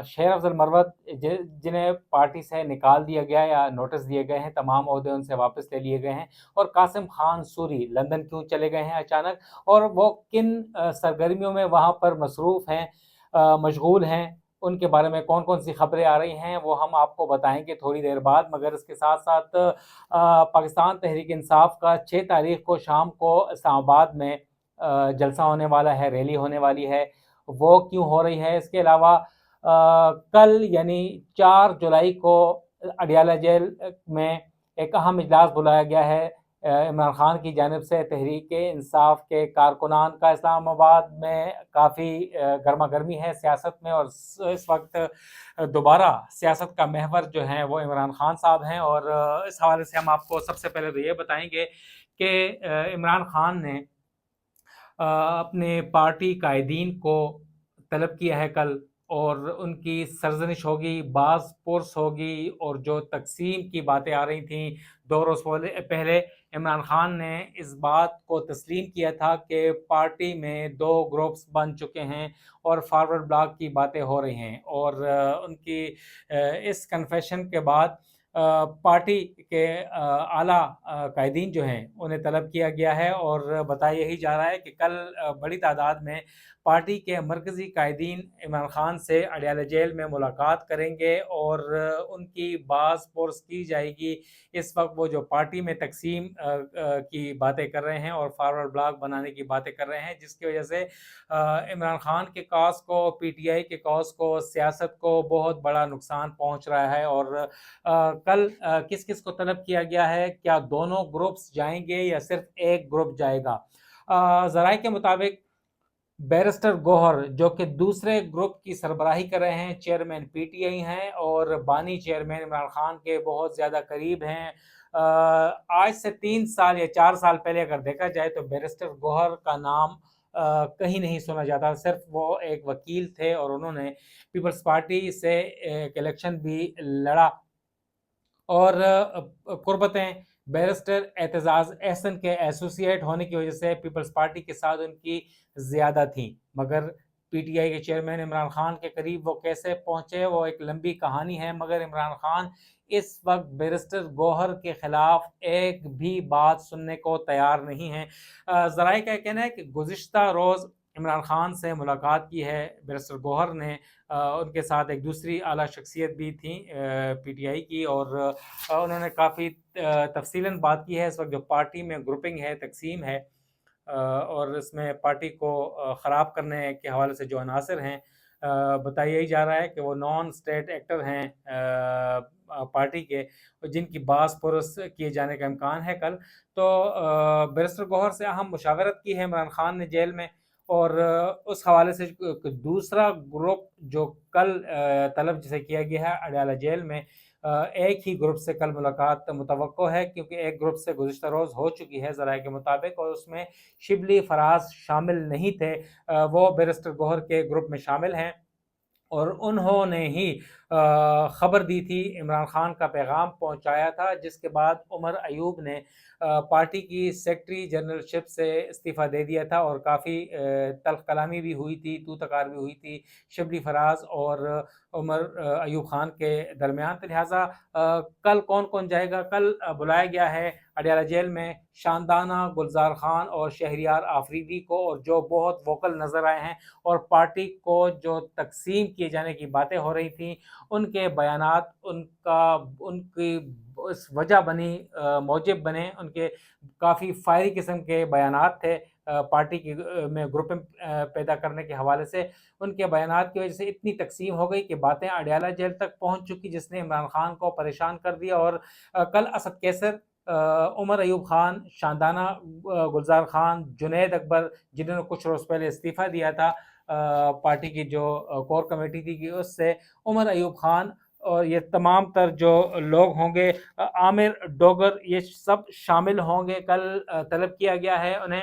شیر افضل مروت جنہیں پارٹی سے نکال دیا گیا یا نوٹس دیے گئے ہیں، تمام عہدے ان سے واپس لے لیے گئے ہیں، اور قاسم خان سوری لندن کیوں چلے گئے ہیں اچانک، اور وہ کن سرگرمیوں میں وہاں پر مصروف ہیں، مشغول ہیں، ان کے بارے میں کون کون سی خبریں آ رہی ہیں وہ ہم آپ کو بتائیں گے تھوڑی دیر بعد۔ مگر اس کے ساتھ ساتھ پاکستان تحریک انصاف کا 6 تاریخ کو شام کو اسلام آباد میں جلسہ ہونے والا ہے، ریلی ہونے والی ہے، وہ کیوں ہو رہی ہے؟ اس کے علاوہ کل یعنی 4 جولائی کو اڈیالہ جیل میں ایک اہم اجلاس بلایا گیا ہے عمران خان کی جانب سے۔ تحریک انصاف کے کارکنان کا اسلام آباد میں کافی گرما گرمی ہے سیاست میں، اور اس وقت دوبارہ سیاست کا محور جو ہے وہ عمران خان صاحب ہیں، اور اس حوالے سے ہم آپ کو سب سے پہلے تو یہ بتائیں گے کہ عمران خان نے اپنے پارٹی قائدین کو طلب کیا ہے کل، اور ان کی سرزنش ہوگی، بعض پرس ہوگی، اور جو تقسیم کی باتیں آ رہی تھیں 2 روز پہلے عمران خان نے اس بات کو تسلیم کیا تھا کہ پارٹی میں 2 گروپس بن چکے ہیں اور فارورڈ بلاک کی باتیں ہو رہی ہیں، اور ان کی اس کنفیشن کے بعد پارٹی کے اعلیٰ قائدین جو ہیں انہیں طلب کیا گیا ہے، اور بتایا یہی جا رہا ہے کہ کل بڑی تعداد میں پارٹی کے مرکزی قائدین عمران خان سے اڈیالہ جیل میں ملاقات کریں گے، اور ان کی بعض پرس کی جائے گی۔ اس وقت وہ جو پارٹی میں تقسیم کی باتیں کر رہے ہیں اور فارورڈ بلاک بنانے کی باتیں کر رہے ہیں، جس کی وجہ سے عمران خان کے کاز کو، پی ٹی آئی کے کاز کو، سیاست کو بہت بڑا نقصان پہنچ رہا ہے۔ اور کل کس کس کو طلب کیا گیا ہے؟ کیا دونوں گروپس جائیں گے یا صرف ایک گروپ جائے گا؟ ذرائع کے مطابق بیرسٹر گوہر جو کہ دوسرے گروپ کی سربراہی کر رہے ہیں، چیئرمین پی ٹی آئی ہیں اور بانی چیئرمین عمران خان کے بہت زیادہ قریب ہیں۔ آج سے 3 سال یا 4 سال پہلے اگر دیکھا جائے تو بیرسٹر گوہر کا نام کہیں نہیں سنا جاتا، صرف وہ ایک وکیل تھے، اور انہوں نے پیپلز پارٹی سے ایک الیکشن بھی لڑا، اور قربتیں بیرسٹر اعتزاز احسن کے ایسوسیٹ ہونے کی وجہ سے پیپلز پارٹی کے ساتھ ان کی زیادہ تھیں۔ مگر پی ٹی آئی کے چیئرمین عمران خان کے قریب وہ کیسے پہنچے، وہ ایک لمبی کہانی ہے، مگر عمران خان اس وقت بیرسٹر گوہر کے خلاف ایک بھی بات سننے کو تیار نہیں ہیں۔ ذرائع کا کہنا ہے کہ گزشتہ روز عمران خان سے ملاقات کی ہے بیرسٹر گوہر نے، ان کے ساتھ ایک دوسری اعلیٰ شخصیت بھی تھیں پی ٹی آئی کی، اور انہوں نے کافی تفصیلاً بات کی ہے اس وقت جو پارٹی میں گروپنگ ہے، تقسیم ہے، اور اس میں پارٹی کو خراب کرنے کے حوالے سے جو عناصر ہیں، بتایا یہی جا رہا ہے کہ وہ نان اسٹیٹ ایکٹر ہیں پارٹی کے، جن کی بعض پرس کیے جانے کا امکان ہے کل۔ تو بیرسٹر گوہر سے اہم مشاورت کی ہے عمران خان نے جیل میں، اور اس حوالے سے دوسرا گروپ جو کل طلب جسے کیا گیا ہے اڈیالہ جیل میں، ایک ہی گروپ سے کل ملاقات متوقع ہے، کیونکہ ایک گروپ سے گزشتہ روز ہو چکی ہے ذرائع کے مطابق، اور اس میں شبلی فراز شامل نہیں تھے، وہ بیرسٹر گوہر کے گروپ میں شامل ہیں، اور انہوں نے ہی خبر دی تھی، عمران خان کا پیغام پہنچایا تھا، جس کے بعد عمر ایوب نے پارٹی کی سیکرٹری جنرل شپ سے استعفیٰ دے دیا تھا، اور کافی تلخ کلامی بھی ہوئی تھی، تو تکار بھی ہوئی تھی شبلی فراز اور عمر ایوب خان کے درمیان۔ تو لہٰذا کل کون کون جائے گا؟ کل بلایا گیا ہے اڈیالہ جیل میں شاندانہ گلزار خان اور شہریار آفریدی کو، اور جو بہت ووکل نظر آئے ہیں، اور پارٹی کو جو تقسیم کیے جانے کی باتیں ہو رہی تھیں ان کے بیانات، ان کی اس وجہ بنی، موجب بنے، ان کے کافی فائری قسم کے بیانات تھے پارٹی کی میں گروپنگ پیدا کرنے کے حوالے سے۔ ان کے بیانات کی وجہ سے اتنی تقسیم ہو گئی کہ باتیں اڈیالہ جیل تک پہنچ چکی، جس نے عمران خان کو پریشان کر دیا، اور کل اسد کیسر، عمر ایوب خان، شاندانہ گلزار خان، جنید اکبر، جنہوں نے کچھ روز پہلے استعفیٰ دیا تھا پارٹی کی جو کور کمیٹی تھی کہ اس سے، عمر ایوب خان اور یہ تمام تر جو لوگ ہوں گے، عامر ڈوگر، یہ سب شامل ہوں گے۔ کل طلب کیا گیا ہے انہیں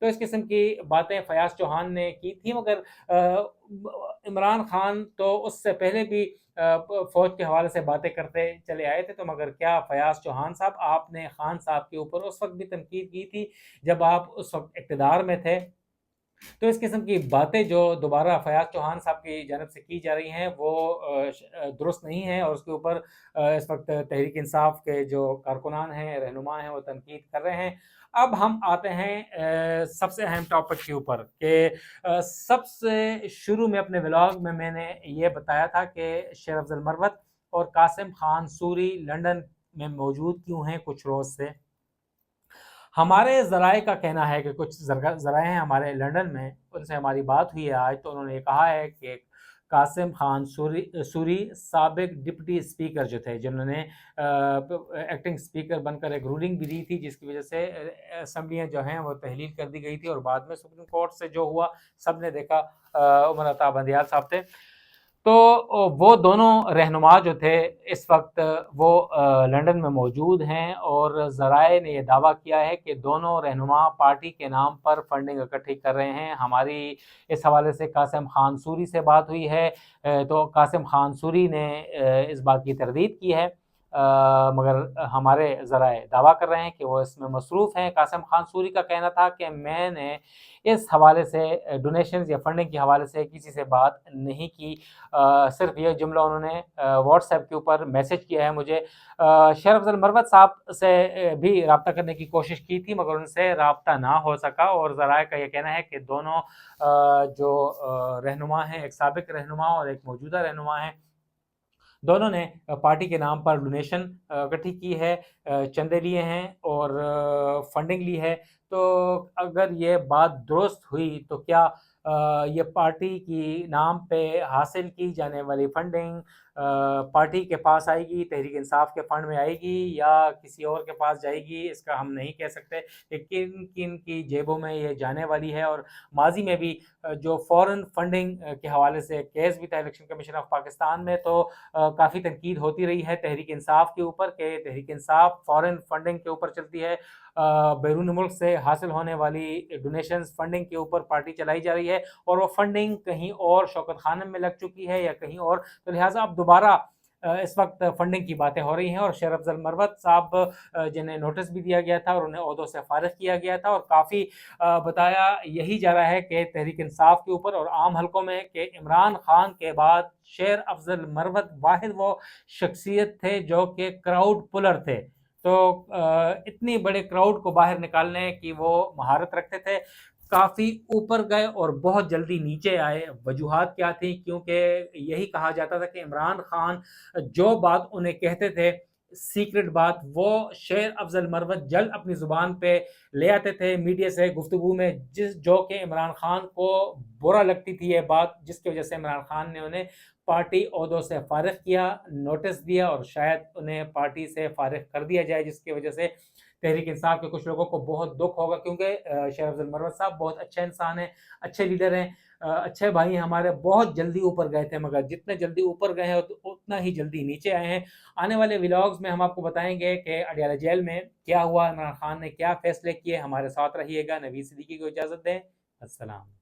تو اس قسم کی باتیں فیاض چوہان نے کی تھی، مگر عمران خان تو اس سے پہلے بھی فوج کے حوالے سے باتیں کرتے چلے آئے تھے، تو مگر کیا فیاض چوہان صاحب، آپ نے خان صاحب کے اوپر اس وقت بھی تنقید کی تھی جب آپ اس وقت اقتدار میں تھے، تو اس قسم کی باتیں جو دوبارہ فیاض چوہان صاحب کی جانب سے کی جا رہی ہیں وہ درست نہیں ہیں، اور اس کے اوپر اس وقت تحریک انصاف کے جو کارکنان ہیں، رہنما ہیں، وہ تنقید کر رہے ہیں۔ اب ہم آتے ہیں سب سے اہم ٹاپک کے اوپر کہ سب سے شروع میں اپنے ولاگ میں نے یہ بتایا تھا کہ شیر افضل مروت اور قاسم خان سوری لندن میں موجود کیوں ہیں کچھ روز سے۔ ہمارے ذرائع کا کہنا ہے کہ کچھ ذرائع ہیں ہمارے لندن میں، ان سے ہماری بات ہوئی ہے آج، تو انہوں نے یہ کہا ہے کہ قاسم خان سوری سابق ڈپٹی اسپیکر جو تھے، جنہوں نے ایکٹنگ اسپیکر بن کر ایک رولنگ بھی دی تھی، جس کی وجہ سے اسمبلیاں جو ہیں وہ تحلیل کر دی گئی تھی، اور بعد میں سپریم کورٹ سے جو ہوا سب نے دیکھا، عمر عطا بندیال صاحب تھے، تو وہ دونوں رہنما جو تھے اس وقت وہ لندن میں موجود ہیں، اور ذرائع نے یہ دعویٰ کیا ہے کہ دونوں رہنما پارٹی کے نام پر فنڈنگ اکٹھی کر رہے ہیں۔ ہماری اس حوالے سے قاسم خان سوری سے بات ہوئی ہے، تو قاسم خان سوری نے اس بات کی تردید کی ہے، مگر ہمارے ذرائع دعویٰ کر رہے ہیں کہ وہ اس میں مصروف ہیں۔ قاسم خان سوری کا کہنا تھا کہ میں نے اس حوالے سے ڈونیشنز یا فنڈنگ کے حوالے سے کسی سے بات نہیں کی، صرف یہ جملہ انہوں نے واٹس ایپ کے اوپر میسج کیا ہے مجھے۔ شیر افضل مروت صاحب سے بھی رابطہ کرنے کی کوشش کی تھی، مگر ان سے رابطہ نہ ہو سکا، اور ذرائع کا یہ کہنا ہے کہ دونوں جو رہنما ہیں، ایک سابق رہنما اور ایک موجودہ رہنما ہیں، دونوں نے پارٹی کے نام پر ڈونیشن اکٹھی کی ہے، چندے لیے ہیں اور فنڈنگ لی ہے۔ تو اگر یہ بات درست ہوئی تو کیا یہ پارٹی کی نام پہ حاصل کی جانے والی فنڈنگ پارٹی کے پاس آئے گی، تحریک انصاف کے فنڈ میں آئے گی، یا کسی اور کے پاس جائے گی، اس کا ہم نہیں کہہ سکتے کہ کن کن کی جیبوں میں یہ جانے والی ہے۔ اور ماضی میں بھی جو فورن فنڈنگ کے حوالے سے کیس بھی تھا الیکشن کمیشن آف پاکستان میں، تو کافی تنقید ہوتی رہی ہے تحریک انصاف کے اوپر کہ تحریک انصاف فورن فنڈنگ کے اوپر چلتی ہے، بیرون ملک سے حاصل ہونے والی ڈونیشنز فنڈنگ کے اوپر پارٹی چلائی جا رہی ہے، اور وہ فنڈنگ کہیں اور شوکت خانم میں لگ چکی ہے یا کہیں اور، تو لہٰذا اب دوبارہ اس وقت فنڈنگ کی باتیں ہو رہی ہیں، اور شیر افضل مروت صاحب جنہیں نوٹس بھی دیا گیا تھا اور انہیں عہدوں سے فارغ کیا گیا تھا، اور کافی بتایا یہی جا رہا ہے کہ تحریک انصاف کے اوپر اور عام حلقوں میں کہ عمران خان کے بعد شیر افضل مروت واحد وہ شخصیت تھے جو کہ کراؤڈ پلر تھے، تو اتنی بڑے کراؤڈ کو باہر نکالنے کی وہ مہارت رکھتے تھے، کافی اوپر گئے اور بہت جلدی نیچے آئے۔ وجوہات کیا تھیں؟ کیونکہ یہی کہا جاتا تھا کہ عمران خان جو بات انہیں کہتے تھے سیکرٹ بات، وہ شیر افضل مروت جلد اپنی زبان پہ لے آتے تھے میڈیا سے گفتگو میں، جو کہ عمران خان کو برا لگتی تھی یہ بات، جس کی وجہ سے عمران خان نے انہیں پارٹی عہدوں سے فارغ کیا، نوٹس دیا، اور شاید انہیں پارٹی سے فارغ کر دیا جائے، جس کی وجہ سے تحریک انصاف کے کچھ لوگوں کو بہت دکھ ہوگا، کیونکہ شیر افضل مروت صاحب بہت اچھے انسان ہیں، اچھے لیڈر ہیں، اچھے بھائی ہیں ہمارے، بہت جلدی اوپر گئے تھے، مگر جتنے جلدی اوپر گئے ہیں اتنا ہی جلدی نیچے آئے ہیں۔ آنے والے ولاگز میں ہم آپ کو بتائیں گے کہ اڈیالہ جیل میں کیا ہوا، عمران خان نے کیا فیصلے کیے۔ ہمارے ساتھ رہیے گا۔ نوید صدیقی کو اجازت دیں، السلام۔